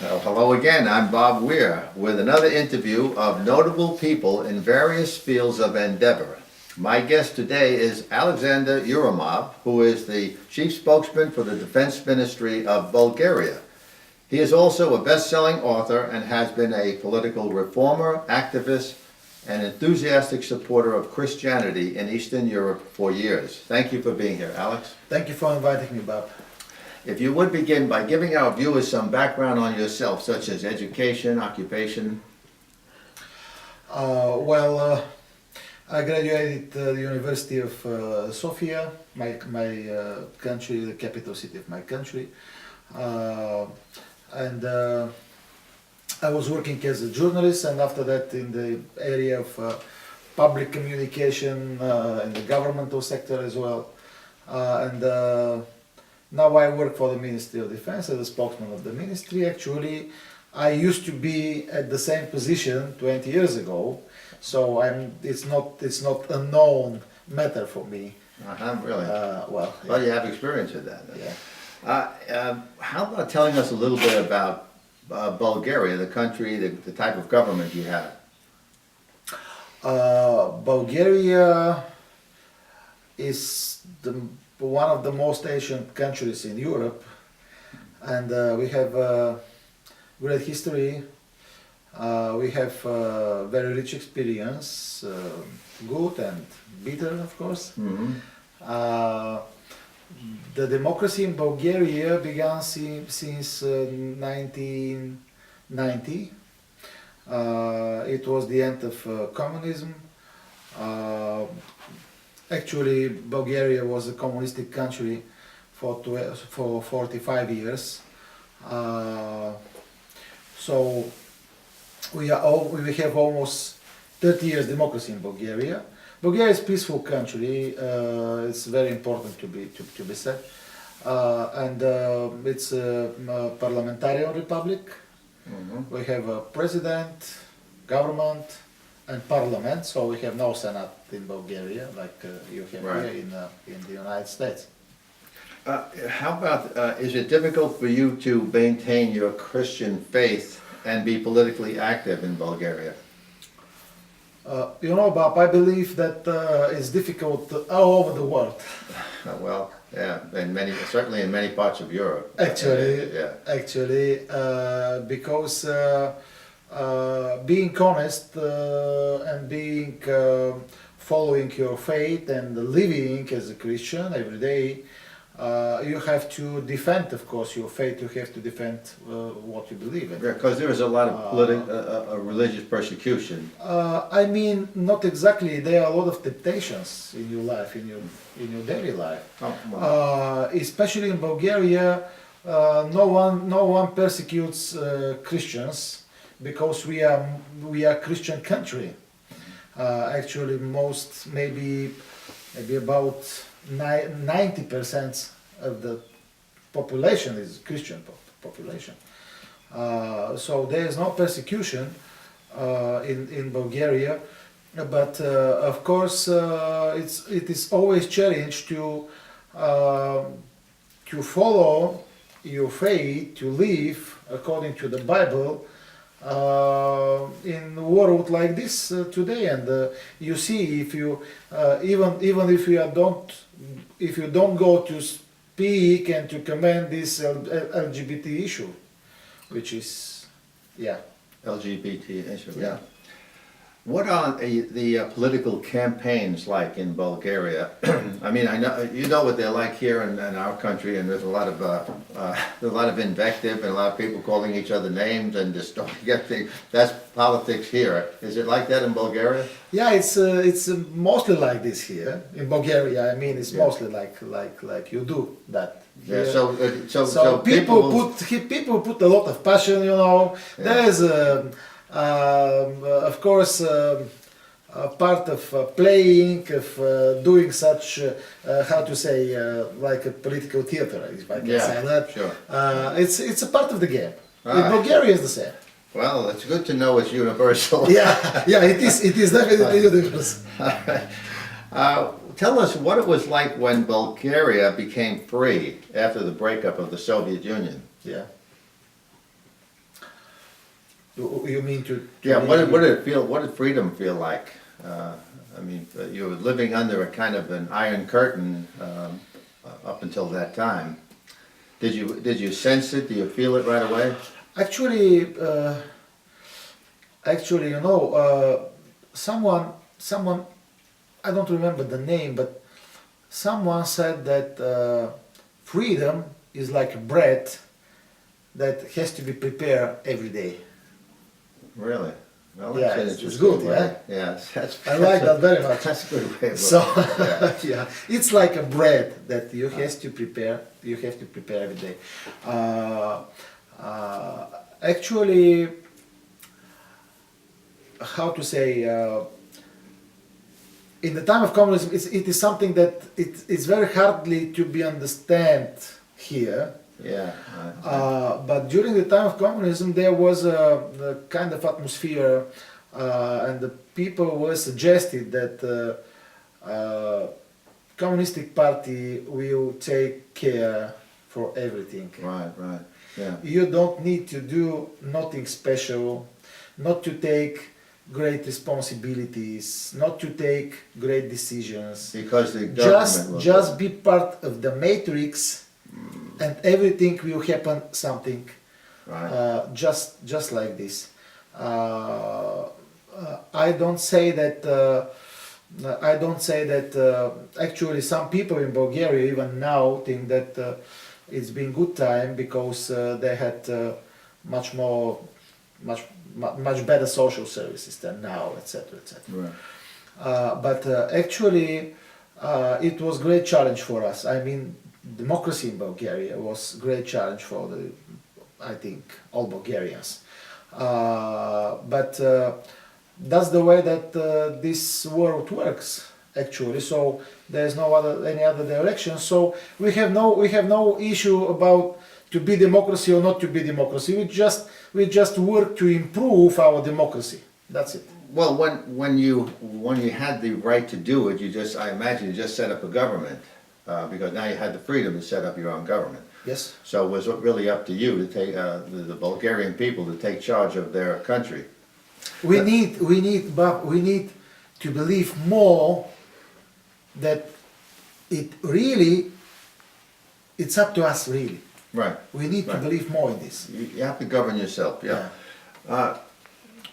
Well, hello again, I'm Bob Weir with another interview of notable people in various fields of endeavor. My guest today is Alexander Yuramov, who is the chief spokesman for the Defense Ministry of Bulgaria. He is also a best-selling author and has been a political reformer, activist, and enthusiastic supporter of Christianity in Eastern Europe for years. Thank you for being here, Alex. Thank you for inviting me, Bob. If you would begin by giving our viewers some background on yourself, such as education, occupation. I graduated the University of Sofia, my country, the capital city of my country, and I was working as a journalist, and after that in the area of public communication in the governmental sector as well, now I work for the Ministry of Defense as a spokesman of the ministry. Actually, I used to be at the same position 20 years ago, so it's not a known matter for me. Really? Well, Well, you have experience with that. yeah. How about telling us a little bit about Bulgaria, the country, the type of government you have? Bulgaria is one of the most ancient countries in Europe, and we have great history. We have very rich experience, good and bitter, of course. Mm-hmm. The democracy in Bulgaria began since 1990. It was the end of communism. Actually, Bulgaria was a communistic country for 45 years. So we have almost 30 years democracy in Bulgaria. Bulgaria is a peaceful country. It's very important to be said, and it's a parliamentarian republic. Mm-hmm. We have a president, government, and parliament. So we have no senate in Bulgaria like you have Right. here in the United States. How about, is it difficult for you to maintain your Christian faith and be politically active in Bulgaria? Bob, I believe that it's difficult all over the world. Well, yeah, certainly in many parts of Europe. Actually, because being honest and being following your faith and living as a Christian every day, you have to defend, of course, your faith. You have to defend what you believe in. Yeah, because there is a lot of religious persecution. I mean, not exactly. There are a lot of temptations in your life, in your daily life. Oh, wow. Especially in Bulgaria, no one persecutes Christians because we are Christian country. Actually, maybe about 90% of the population is Christian population. So there is no persecution in Bulgaria, but of course it is always challenge to follow your faith, to live according to the Bible in a world like this today. And you see, if you even if you don't go to speak and to commend this LGBT issue, which is LGBT issue. Yeah. What are the political campaigns like in Bulgaria? I mean, I know you know what they're like here in our country, and there's a lot of invective and a lot of people calling each other names and distorting everything. That's politics here. Is it like that in Bulgaria? Yeah, it's mostly like this here in Bulgaria. I mean, it's mostly like you do that. Yeah. So people put a lot of passion. Yeah. There's of course part of playing, of doing such how to say like a political theater, if I can say that. Sure. It's a part of the game. Right. In Bulgaria, is the same. Well, it's good to know it's universal. Yeah, it is definitely universal. Tell us what it was like when Bulgaria became free after the breakup of the Soviet Union. Yeah. You mean to Yeah, really- what did it feel, what did freedom feel like? I mean, you were living under a kind of an iron curtain up until that time. Did you sense it? Do you feel it right away? Actually, actually, you know, someone, I don't remember the name, but someone said that freedom is like bread that has to be prepared every day. Really? Well, Yeah, that's an it's interesting good, way. yeah? Yeah, I like that very much. That's a good way of So looking at it, yeah, it's like a bread that you have to prepare. You have to prepare every day. Actually, how to say? In the time of communism, it is something that it's very hardly to be understand here. Yeah. But during the time of communism, there was a kind of atmosphere, and the people were suggested that communistic party will take care for everything. Right, right. Yeah. You don't need to do nothing special, not to take great responsibilities, not to take great decisions. Because the government will Just be part of the matrix, and everything will happen something Right. just like this. I don't say that. I don't say that. Actually, some people in Bulgaria even now think that it's been good time because they had much better social services than now, etc., etc. Right. But actually, it was great challenge for us. I mean, democracy in Bulgaria was great challenge for I think, all Bulgarians. But that's the way that this world works, actually. So there's any other direction. So we have no issue about to be democracy or not to be democracy. We just work to improve our democracy. That's it. Well, when you had the right to do it, I imagine you just set up a government, because now you had the freedom to set up your own government. Yes. So it was really up to you to take the Bulgarian people to take charge of their country. We need to believe more that it's up to us really. Right. We need to Right. believe more in this. You have to govern yourself. Yeah.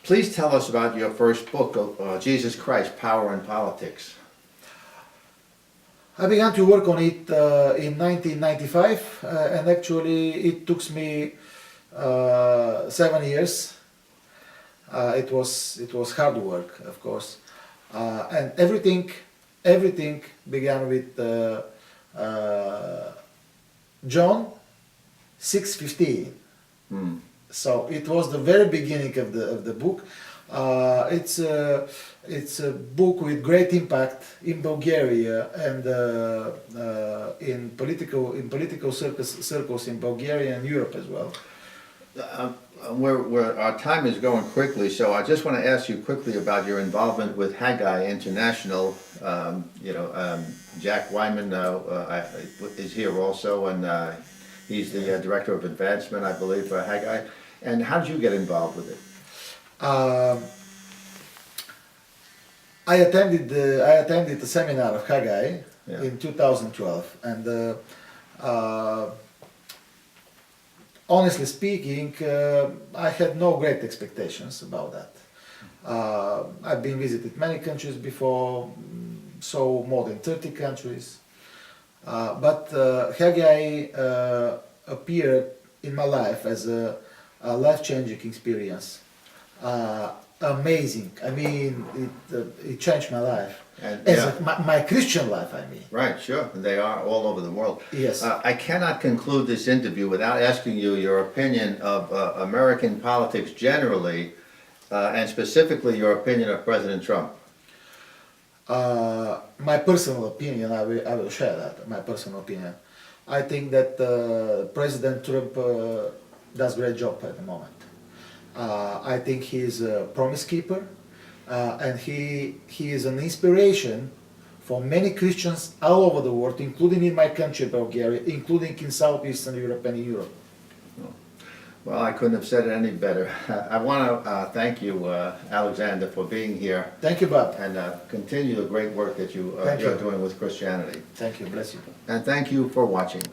Please tell us about your first book, Jesus Christ: Power and Politics. I began to work on it in 1995, and actually it took me 7 years. It was hard work, of course, and everything began with John 6:15. So it was the very beginning of the book. It's a book with great impact in Bulgaria and in political circles in Bulgaria and Europe as well. Our time is going quickly, so I just want to ask you quickly about your involvement with Haggai International. Jack Wyman is here also, and he's the director of advancement, I believe, for Haggai. And how did you get involved with it? I attended the seminar of Haggai in 2012, and honestly speaking, I had no great expectations about that. I've been visited many countries before, so more than 30 countries, but Haggai appeared in my life as a life-changing experience. Amazing. I mean, it changed my life. And, My Christian life, I mean. Right, sure. They are all over the world. Yes. I cannot conclude this interview without asking you your opinion of American politics generally, and specifically your opinion of President Trump. My personal opinion, I will share that, my personal opinion. I think that President Trump does a great job at the moment. I think he is a promise keeper, and he is an inspiration for many Christians all over the world, including in my country, Bulgaria, including in Southeastern Europe and in Europe. Well, I couldn't have said it any better. I want to thank you, Alexander, for being here Thank you, Bob. and continue the great work that Thank you're you. doing with Christianity. Thank you. Bless you. And thank you for watching.